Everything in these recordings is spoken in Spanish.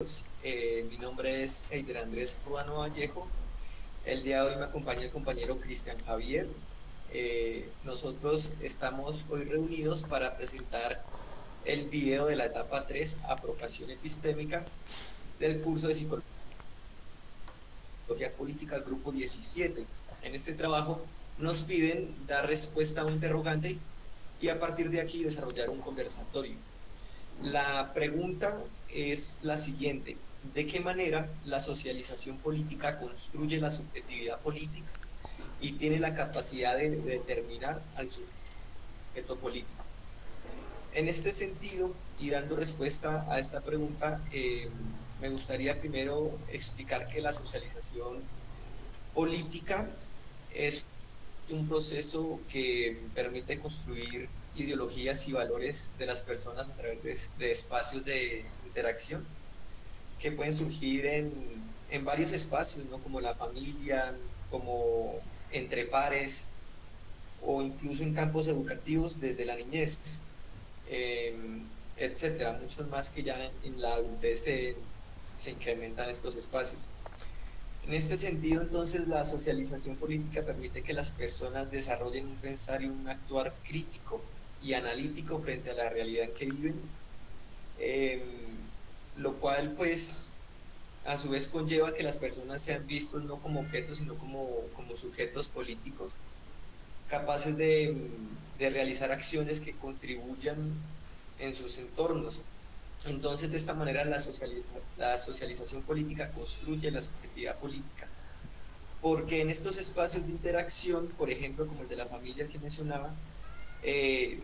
Mi nombre es Eider Andrés Ruano Vallejo. El día de hoy me acompaña el compañero Cristian Javier. Nosotros estamos hoy reunidos para presentar el video de la etapa 3, Apropiación Epistémica, del curso de Psicología Política al grupo 17. En este trabajo nos piden dar respuesta a un interrogante y a partir de aquí desarrollar un conversatorio. La pregunta es la siguiente: ¿de qué manera la socialización política construye la subjetividad política y tiene la capacidad de determinar al sujeto político? En este sentido, y dando respuesta a esta pregunta, me gustaría primero explicar que la socialización política es un proceso que permite construir ideologías y valores de las personas a través de espacios de interacción que pueden surgir en varios espacios, ¿no? Como la familia, como entre pares o incluso en campos educativos desde la niñez, eh, etcétera. Muchos más que ya en la adultez se incrementan estos espacios. En este sentido, entonces, la socialización política permite que las personas desarrollen un pensar y un actuar crítico y analítico frente a la realidad en que viven, eh, lo cual, pues, a su vez conlleva que las personas sean vistos no como objetos, sino como sujetos políticos, capaces de realizar acciones que contribuyan en sus entornos. Entonces, de esta manera, la socialización política construye la subjetividad política, porque en estos espacios de interacción, por ejemplo, como el de la familia que mencionaba, eh,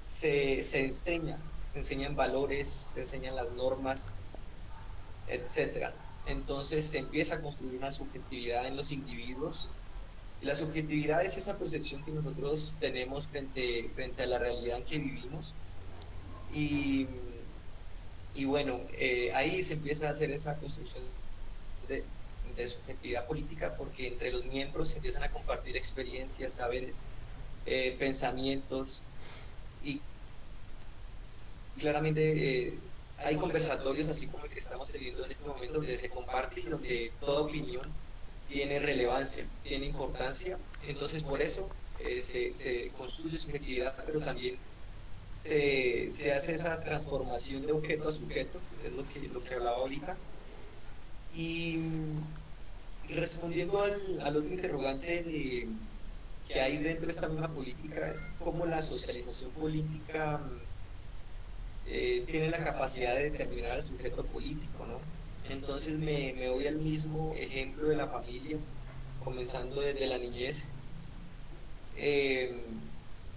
se enseñan valores, se enseñan las normas, etcétera. Entonces, se empieza a construir una subjetividad en los individuos, y la subjetividad es esa percepción que nosotros tenemos frente a la realidad en que vivimos, y bueno, ahí se empieza a hacer esa construcción de, de subjetividad política, porque entre los miembros se empiezan a compartir experiencias, saberes, pensamientos, y claramente hay conversatorios así como el que estamos teniendo en este momento, donde se comparte y donde toda opinión tiene relevancia, tiene importancia. Entonces, por eso se construye subjetividad, pero también se hace esa transformación de objeto a sujeto, es lo que hablaba ahorita. Y respondiendo al otro interrogante que hay dentro de esta misma política, es cómo la socialización política tiene la capacidad de determinar al sujeto político, ¿no? Entonces me voy al mismo ejemplo de la familia, comenzando desde la niñez. Eh,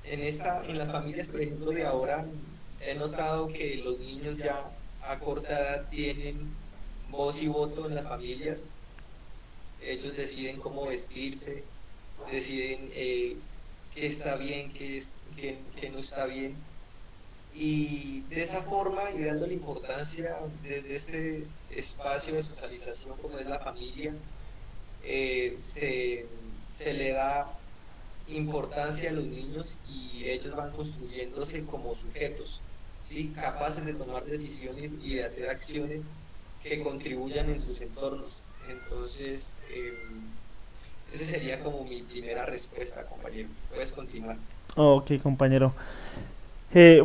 en las familias, por ejemplo, de ahora, he notado que los niños ya a corta edad tienen voz y voto en las familias. Ellos deciden cómo vestirse, deciden qué está bien, qué no está bien. Y de esa forma, y dándole importancia desde este espacio de socialización como es la familia, se le da importancia a los niños y ellos van construyéndose como sujetos, ¿sí? Capaces de tomar decisiones y de hacer acciones que contribuyan en sus entornos. Entonces, esa sería como mi primera respuesta, compañero. Puedes continuar. Ok, compañero.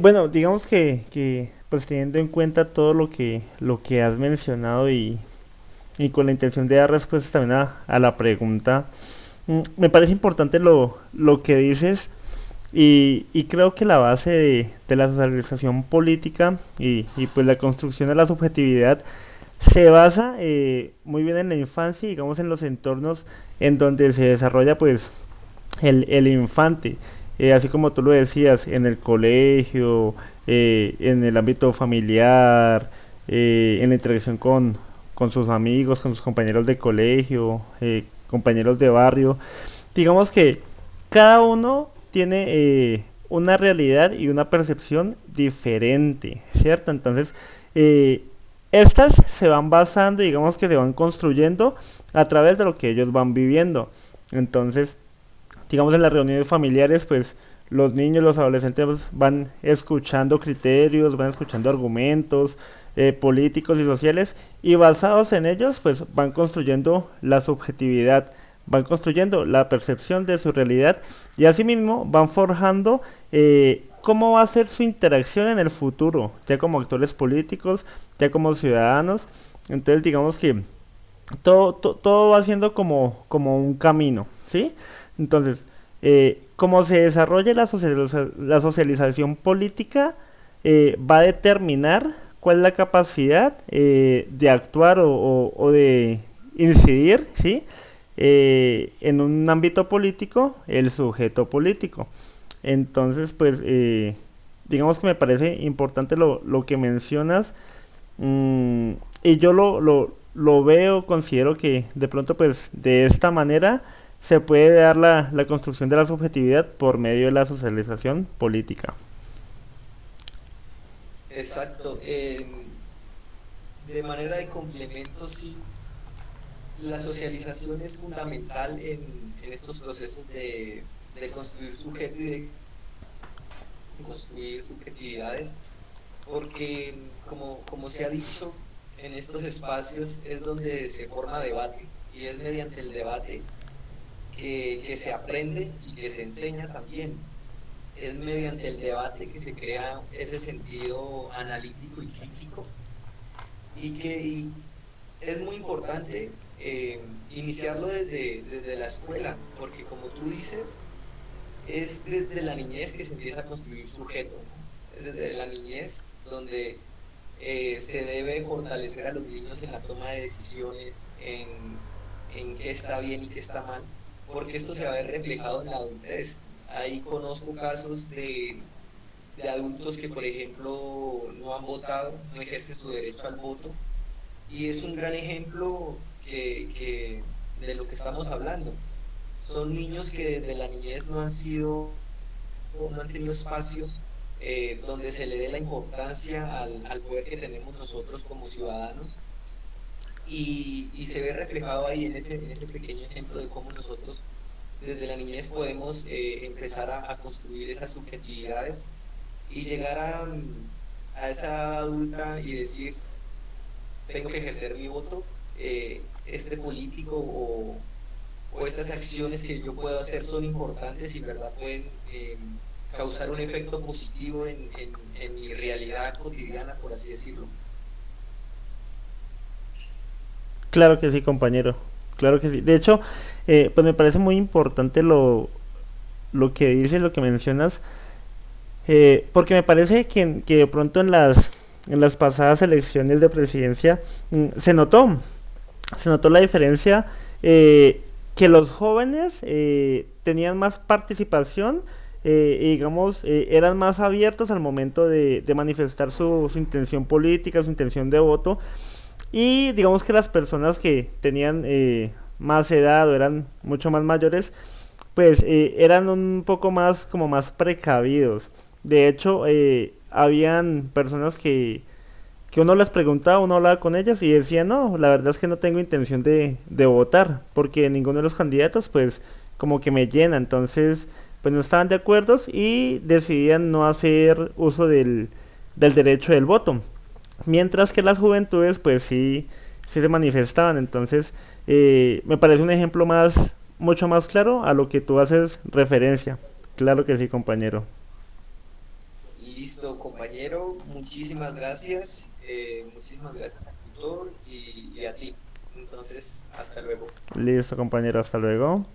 Bueno, digamos que pues teniendo en cuenta todo lo que has mencionado y con la intención de dar respuestas también a la pregunta, me parece importante lo que dices y creo que la base de la socialización política y pues la construcción de la subjetividad se basa muy bien en la infancia, digamos en los entornos en donde se desarrolla pues el infante, así como tú lo decías, en el colegio, en el ámbito familiar, en la interacción con sus amigos, con sus compañeros de colegio, compañeros de barrio. Digamos que cada uno tiene una realidad y una percepción diferente, ¿cierto? Entonces, eh, estas se van basando, digamos que se van construyendo a través de lo que ellos van viviendo. Entonces, digamos en las reuniones familiares, pues los niños, los adolescentes van escuchando criterios, van escuchando argumentos, políticos y sociales, y basados en ellos pues van construyendo la subjetividad, van construyendo la percepción de su realidad y asimismo van forjando cómo va a ser su interacción en el futuro, ya como actores políticos, ya como ciudadanos. Entonces digamos que todo va siendo como un camino, ¿sí? Entonces, como se desarrolla la socialización política, va a determinar cuál es la capacidad de actuar o de incidir, ¿sí? En un ámbito político, el sujeto político. Entonces, pues, digamos que me parece importante lo que mencionas. Y yo lo veo, considero que de pronto pues de esta manera se puede dar la construcción de la subjetividad por medio de la socialización política. Exacto. De manera de complemento, sí, la socialización es fundamental en estos procesos de construir sujeto y de construir subjetividades, porque como se ha dicho, en estos espacios es donde se forma debate y es mediante el debate que se aprende y que se enseña también. Es mediante el debate que se crea ese sentido analítico y crítico y es muy importante iniciarlo desde la escuela, porque como tú dices, es desde la niñez que se empieza a construir sujeto, ¿no? Es desde la niñez donde se debe fortalecer a los niños en la toma de decisiones, en qué está bien y qué está mal, porque esto se va a ver reflejado en la adultez. Ahí conozco casos de adultos que, por ejemplo, no han votado, no ejercen su derecho al voto, y es un gran ejemplo de lo que estamos hablando. Son niños que desde la niñez no han tenido espacios donde se le dé la importancia al poder que tenemos nosotros como ciudadanos y se ve reflejado ahí en ese pequeño ejemplo de cómo nosotros desde la niñez podemos empezar a construir esas subjetividades y llegar a esa adulta y decir, tengo que ejercer mi voto, este político o estas acciones que yo puedo hacer son importantes y en verdad pueden causar un efecto positivo en mi realidad cotidiana, por así decirlo. Claro que sí, compañero. Claro que sí. De hecho, pues me parece muy importante lo que dices, lo que mencionas, porque me parece que de pronto en las pasadas elecciones de presidencia se notó la diferencia, que los jóvenes tenían más participación y digamos eran más abiertos al momento de manifestar su intención política, su intención de voto, y digamos que las personas que tenían más edad o eran mucho más mayores, pues eran un poco más como más precavidos. De hecho, habían personas que uno les preguntaba, uno hablaba con ellas y decía, no, la verdad es que no tengo intención de votar, porque ninguno de los candidatos pues como que me llena, entonces pues no estaban de acuerdo y decidían no hacer uso del derecho del voto. Mientras que las juventudes pues sí se manifestaban, entonces me parece un ejemplo mucho más claro a lo que tú haces referencia. Claro que sí, compañero. Listo, compañero, muchísimas gracias al tutor y a ti. Entonces, hasta luego. Listo, compañero, hasta luego.